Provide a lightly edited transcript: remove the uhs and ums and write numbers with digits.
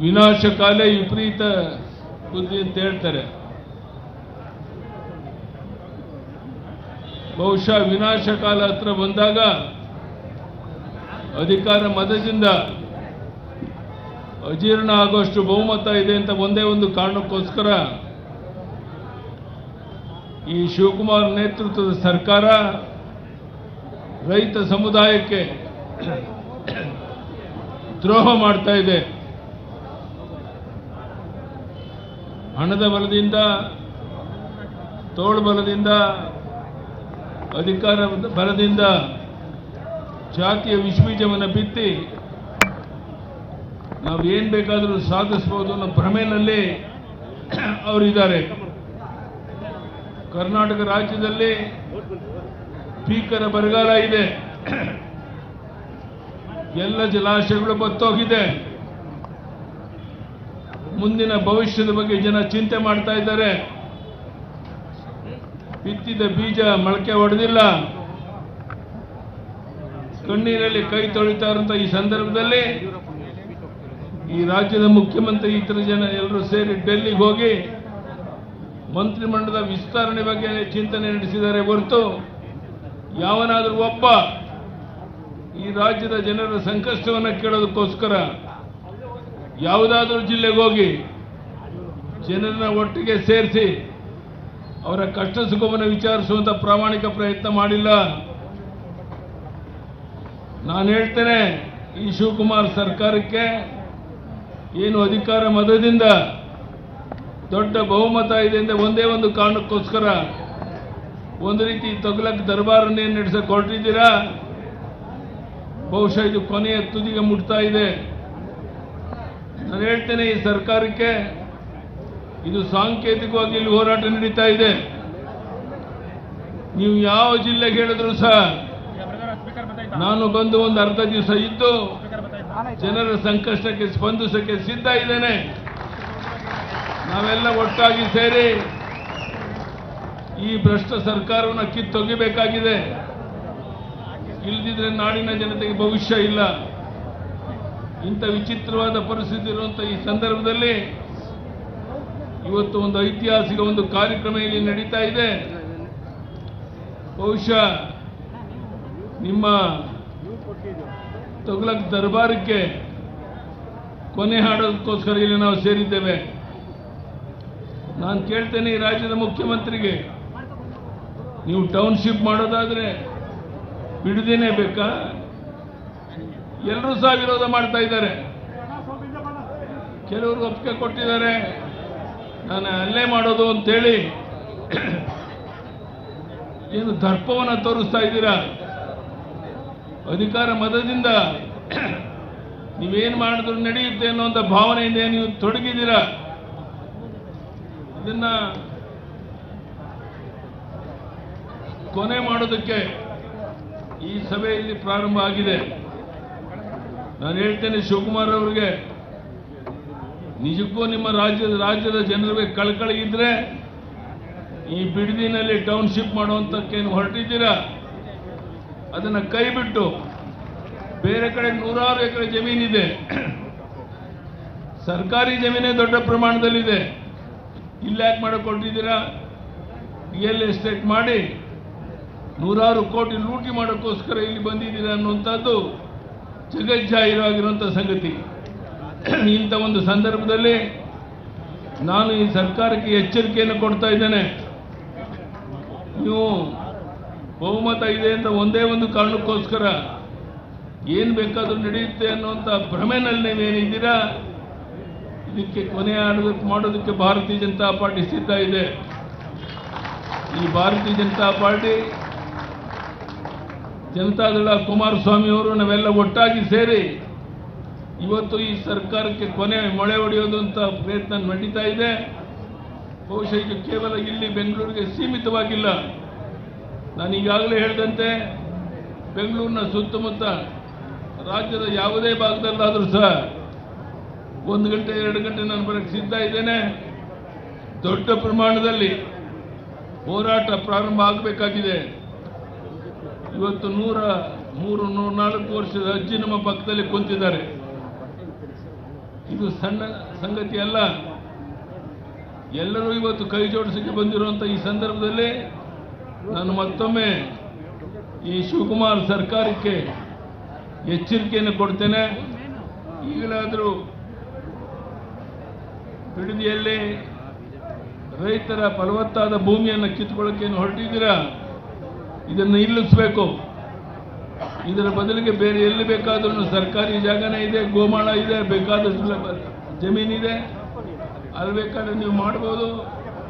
ವಿನಾಶಕಾಲೇ ವಿಪರೀತ ಬುದ್ಧಿ ಅಂತ ಹೇಳ್ತಾರೆ. ಬಹುಶಃ ವಿನಾಶಕಾಲ ಹತ್ರ ಬಂದಾಗ ಅಧಿಕಾರ ಮದದಿಂದ ಅಜೀರ್ಣ ಆಗೋಷ್ಟು ಬಹುಮತ ಇದೆ ಅಂತ ಒಂದೇ ಒಂದು ಕಾರಣಕ್ಕೋಸ್ಕರ ಈ ಶಿವಕುಮಾರ್ ನೇತೃತ್ವದ ಸರ್ಕಾರ ರೈತ ಸಮುದಾಯಕ್ಕೆ ದ್ರೋಹ ಮಾಡ್ತಾ ಇದೆ. ಹಣದ ಬಲದಿಂದ, ತೋಳ್ಬಲದಿಂದ, ಅಧಿಕಾರ ಬಲದಿಂದ ಜಾತಿಯ ವಿಷಬೀಜವನ್ನು ಬಿತ್ತಿ ನಾವು ಏನು ಬೇಕಾದರೂ ಸಾಧಿಸಬಹುದು ಅನ್ನೋ ಭ್ರಮೆಯಲ್ಲಿ ಅವರಿದ್ದಾರೆ. ಕರ್ನಾಟಕ ರಾಜ್ಯದಲ್ಲಿ ಭೀಕರ ಬರಗಾಲ ಇದೆ. ಎಲ್ಲ ಜಲಾಶಯಗಳು ಬತ್ತೋಗಿದೆ. ಮುಂದಿನ ಭವಿಷ್ಯದ ಬಗ್ಗೆ ಜನ ಚಿಂತೆ ಮಾಡ್ತಾ ಇದ್ದಾರೆ. ಬಿತ್ತಿದ ಬೀಜ ಮೊಳಕೆ ಹೊಡೆದಿಲ್ಲ. ಕಣ್ಣೀರಲ್ಲಿ ಕೈ ತೊಳಿತಾ ಇರುವಂತ ಈ ಸಂದರ್ಭದಲ್ಲಿ ಈ ರಾಜ್ಯದ ಮುಖ್ಯಮಂತ್ರಿ ಇತರ ಜನ ಎಲ್ಲರೂ ಸೇರಿ ಡೆಲ್ಲಿಗೆ ಹೋಗಿ ಮಂತ್ರಿಮಂಡಲದ ವಿಸ್ತರಣೆ ಬಗ್ಗೆ ಚಿಂತನೆ ನಡೆಸಿದ್ದಾರೆ ಹೊರತು ಯಾವನಾದರೂ ಒಬ್ಬ ಈ ರಾಜ್ಯದ ಜನರ ಸಂಕಷ್ಟವನ್ನು ಕೇಳೋದಕ್ಕೋಸ್ಕರ ಯಾವುದಾದ್ರೂ ಜಿಲ್ಲೆಗೆ ಹೋಗಿ ಜನರನ್ನ ಒಟ್ಟಿಗೆ ಸೇರಿಸಿ ಅವರ ಕಷ್ಟ ಸುಖವನ್ನು ವಿಚಾರಿಸುವಂತ ಪ್ರಾಮಾಣಿಕ ಪ್ರಯತ್ನ ಮಾಡಿಲ್ಲ. ನಾನು ಹೇಳ್ತೇನೆ, ಈ ಶಿವಕುಮಾರ್ ಸರ್ಕಾರಕ್ಕೆ ಏನು ಅಧಿಕಾರ ಮದದಿಂದ ದೊಡ್ಡ ಬಹುಮತ ಇದೆ ಅಂತ ಒಂದೇ ಒಂದು ಕಾರಣಕ್ಕೋಸ್ಕರ ಒಂದು ರೀತಿ ತೊಗಲಕ್ ದರ್ಬಾರನ್ನೇ ನಡೆಸಕ್ಕೆ ಹೊರಟಿದ್ದೀರಾ. ಬಹುಶಃ ಇದು ಕೊನೆಯ ತುದಿಗೆ ಮುಟ್ತಾ ಇದೆ. ನಾನು ಹೇಳ್ತೇನೆ, ಈ ಸರ್ಕಾರಕ್ಕೆ ಇದು ಸಾಂಕೇತಿಕವಾಗಿ ಇಲ್ಲಿ ಹೋರಾಟ ನಡೀತಾ ಇದೆ. ನೀವು ಯಾವ ಜಿಲ್ಲೆಗೆ ಹೇಳಿದ್ರು ಸಹ ನಾನು ಬಂದು ಒಂದು ಅರ್ಧ ದಿವಸ ಇದ್ದು ಜನರ ಸಂಕಷ್ಟಕ್ಕೆ ಸ್ಪಂದಿಸಕ್ಕೆ ಸಿದ್ಧ ಇದ್ದೇನೆ. ನಾವೆಲ್ಲ ಒಟ್ಟಾಗಿ ಸೇರಿ ಈ ಭ್ರಷ್ಟ ಸರ್ಕಾರವನ್ನು ಕಿತ್ತೊಗೆಯಬೇಕಾಗಿದೆ. ಇಲ್ಲದಿದ್ರೆ ನಾಡಿನ ಜನತೆಗೆ ಭವಿಷ್ಯ ಇಲ್ಲ. ಇಂಥ ವಿಚಿತ್ರವಾದ ಪರಿಸ್ಥಿತಿ ಇರುವಂತಹ ಈ ಸಂದರ್ಭದಲ್ಲಿ ಇವತ್ತು ಒಂದು ಐತಿಹಾಸಿಕ ಒಂದು ಕಾರ್ಯಕ್ರಮ ಇಲ್ಲಿ ನಡೀತಾ ಇದೆ. ಬಹುಶಃ ನಿಮ್ಮ ತೊಗಲಕ್ ದರ್ಬಾರಕ್ಕೆ ಕೊನೆ ಹಾಡೋದಕ್ಕೋಸ್ಕರ ಇಲ್ಲಿ ನಾವು ಸೇರಿದ್ದೇವೆ. ನಾನು ಕೇಳ್ತೇನೆ ಈ ರಾಜ್ಯದ ಮುಖ್ಯಮಂತ್ರಿಗೆ, ನೀವು ಟೌನ್ಶಿಪ್ ಮಾಡೋದಾದ್ರೆ ಬಿಡುದೇನೆ ಬೇಕಾ? ಎಲ್ಲರೂ ಸಹ ವಿರೋಧ ಮಾಡ್ತಾ ಇದ್ದಾರೆ. ಕೆಲವರು ಒಪ್ಪಿಗೆ ಕೊಟ್ಟಿದ್ದಾರೆ, ನಾನು ಅಲ್ಲೇ ಮಾಡೋದು ಅಂತೇಳಿ ಏನು ದರ್ಪವನ್ನು ತೋರಿಸ್ತಾ ಇದ್ದೀರಾ? ಅಧಿಕಾರ ಮದದಿಂದ ನೀವೇನು ಮಾಡಿದ್ರು ನಡೆಯುತ್ತೆ ಅನ್ನುವಂಥ ಭಾವನೆಯಿಂದ ನೀವು ತೊಡಗಿದ್ದೀರಾ. ಇದನ್ನ ಕೊನೆ ಮಾಡೋದಕ್ಕೆ ಈ ಸಭೆಯಲ್ಲಿ ಪ್ರಾರಂಭ ಆಗಿದೆ. ನಾನು ಹೇಳ್ತೇನೆ, ಶಿವಕುಮಾರ್ ಅವರಿಗೆ ನಿಜಕ್ಕೂ ನಿಮ್ಮ ರಾಜ್ಯದ ಜನರಿಗೆ ಕಳಕಳಿ ಇದ್ರೆ ಈ ಬಿಡದಿನಲ್ಲಿ ಟೌನ್ಶಿಪ್ ಮಾಡುವಂತಕ್ಕೇನು ಹೊರಟಿದ್ದೀರಾ ಅದನ್ನ ಕೈ ಬಿಟ್ಟು ಬೇರೆ ಕಡೆ ನೂರಾರು ಎಕರೆ ಜಮೀನಿದೆ, ಸರ್ಕಾರಿ ಜಮೀನೇ ದೊಡ್ಡ ಪ್ರಮಾಣದಲ್ಲಿದೆ. ಇಲ್ಲಾಕೆ ಮಾಡಕ್ಕೆ ಹೊರಟಿದ್ದೀರಾ? ರಿಯಲ್ ಎಸ್ಟೇಟ್ ಮಾಡಿ ನೂರಾರು ಕೋಟಿ ಲೂಟಿ ಮಾಡೋಕ್ಕೋಸ್ಕರ ಇಲ್ಲಿ ಬಂದಿದ್ದೀರಾ ಅನ್ನುವಂಥದ್ದು ಜಗಜ್ಜಾಹೀರಾಗಿರುವಂಥ ಸಂಗತಿ. ಇಂಥ ಒಂದು ಸಂದರ್ಭದಲ್ಲಿ ನಾನು ಈ ಸರ್ಕಾರಕ್ಕೆ ಎಚ್ಚರಿಕೆಯನ್ನು ಕೊಡ್ತಾ ಇದ್ದೇನೆ. ನೀವು ಬಹುಮತ ಇದೆ ಅಂತ ಒಂದೇ ಒಂದು ಕಾರಣಕ್ಕೋಸ್ಕರ ಏನು ಬೇಕಾದರೂ ನಡೆಯುತ್ತೆ ಅನ್ನುವಂಥ ಭ್ರಮೆನಲ್ಲಿ ನೀವೇನಿದ್ದೀರಾ, ಇದಕ್ಕೆ ಕೊನೆ ಮಾಡೋದಕ್ಕೆ ಭಾರತೀಯ ಜನತಾ ಪಾರ್ಟಿ ಸಿದ್ಧ ಇದೆ. ಈ ಭಾರತೀಯ ಜನತಾ ಪಾರ್ಟಿ, ಜನತಾದಳ, ಕುಮಾರಸ್ವಾಮಿ ಅವರು ನಾವೆಲ್ಲ ಒಟ್ಟಾಗಿ ಸೇರಿ ಇವತ್ತು ಈ ಸರ್ಕಾರಕ್ಕೆ ಕೊನೆ ಮೊಳೆ ಹೊಡೆಯೋದು ಅಂತ ಪ್ರಯತ್ನ ನಡೀತಾ ಇದೆ. ಬಹುಶಃ ಇದು ಕೇವಲ ಇಲ್ಲಿ ಬೆಂಗಳೂರಿಗೆ ಸೀಮಿತವಾಗಿಲ್ಲ. ನಾನು ಈಗಾಗಲೇ ಹೇಳಿದಂತೆ ಬೆಂಗಳೂರಿನ ಸುತ್ತಮುತ್ತ ರಾಜ್ಯದ ಯಾವುದೇ ಭಾಗದಲ್ಲಾದರೂ ಸಹ 1 ಗಂಟೆ 2 ಗಂಟೆ ನಾನು ಬರಕ್ಕೆ ಸಿದ್ಧ ಇದ್ದೇನೆ. ದೊಡ್ಡ ಪ್ರಮಾಣದಲ್ಲಿ ಹೋರಾಟ ಪ್ರಾರಂಭ ಆಗಬೇಕಾಗಿದೆ. ಇವತ್ತು 103-104 ವರ್ಷದ ಅಜ್ಜಿ ನಮ್ಮ ಪಕ್ಕದಲ್ಲಿ ಕುಂತಿದ್ದಾರೆ. ಇದು ಸಣ್ಣ ಸಂಗತಿ ಅಲ್ಲ. ಎಲ್ಲರೂ ಇವತ್ತು ಕೈ ಜೋಡಿಸಕ್ಕೆ ಬಂದಿರುವಂಥ ಈ ಸಂದರ್ಭದಲ್ಲಿ ನಾನು ಮತ್ತೊಮ್ಮೆ ಈ ಶಿವಕುಮಾರ್ ಸರ್ಕಾರಕ್ಕೆ ಎಚ್ಚರಿಕೆಯನ್ನು ಕೊಡ್ತೇನೆ. ಈಗಲಾದರೂ ಬಿಡದಿಯಲ್ಲಿ ರೈತರ ಫಲವತ್ತಾದ ಭೂಮಿಯನ್ನು ಕಿತ್ಕೊಳ್ಳೋಕೆ ಹೊರಟಿದ್ದೀರಾ, ಇದನ್ನು ನಿಲ್ಲಿಸಬೇಕು. ಇದರ ಬದಲಿಗೆ ಬೇರೆ ಎಲ್ಲಿ ಬೇಕಾದ್ರೂ ಸರ್ಕಾರಿ ಜಾಗನೇ ಇದೆ, ಗೋಮಾಳ ಇದೆ, ಬೇಕಾದಷ್ಟು ಜಮೀನಿದೆ, ಅಲ್ಲಿ ಬೇಕಾದ್ರೆ ನೀವು ಮಾಡ್ಬೋದು.